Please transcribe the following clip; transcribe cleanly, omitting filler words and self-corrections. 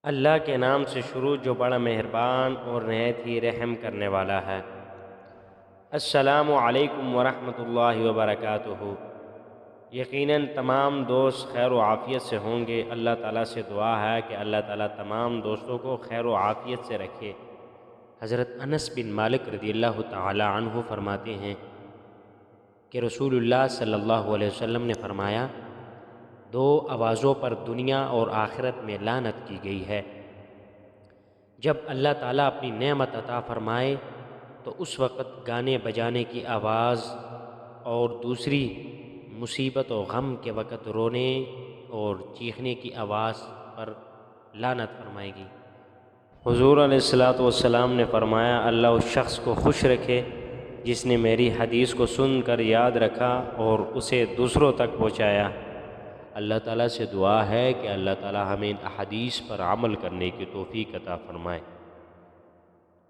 اللہ کے نام سے شروع جو بڑا مہربان اور نہایت ہی رحم کرنے والا ہے۔ السلام علیکم ورحمۃ اللہ وبرکاتہ۔ یقیناً تمام دوست خیر و عافیت سے ہوں گے۔ اللہ تعالیٰ سے دعا ہے کہ اللہ تعالیٰ تمام دوستوں کو خیر و عافیت سے رکھے۔ حضرت انس بن مالک رضی اللہ تعالی عنہ فرماتے ہیں کہ رسول اللہ صلی اللہ علیہ وسلم نے فرمایا، دو آوازوں پر دنیا اور آخرت میں لعنت کی گئی ہے۔ جب اللہ تعالیٰ اپنی نعمت عطا فرمائے تو اس وقت گانے بجانے کی آواز، اور دوسری مصیبت و غم کے وقت رونے اور چیخنے کی آواز پر لعنت فرمائے گی۔ حضور علیہ السلام نے فرمایا، اللہ اس شخص کو خوش رکھے جس نے میری حدیث کو سن کر یاد رکھا اور اسے دوسروں تک پہنچایا۔ اللہ تعالیٰ سے دعا ہے کہ اللہ تعالیٰ ہمیں ان احادیث پر عمل کرنے کی توفیق عطا فرمائے۔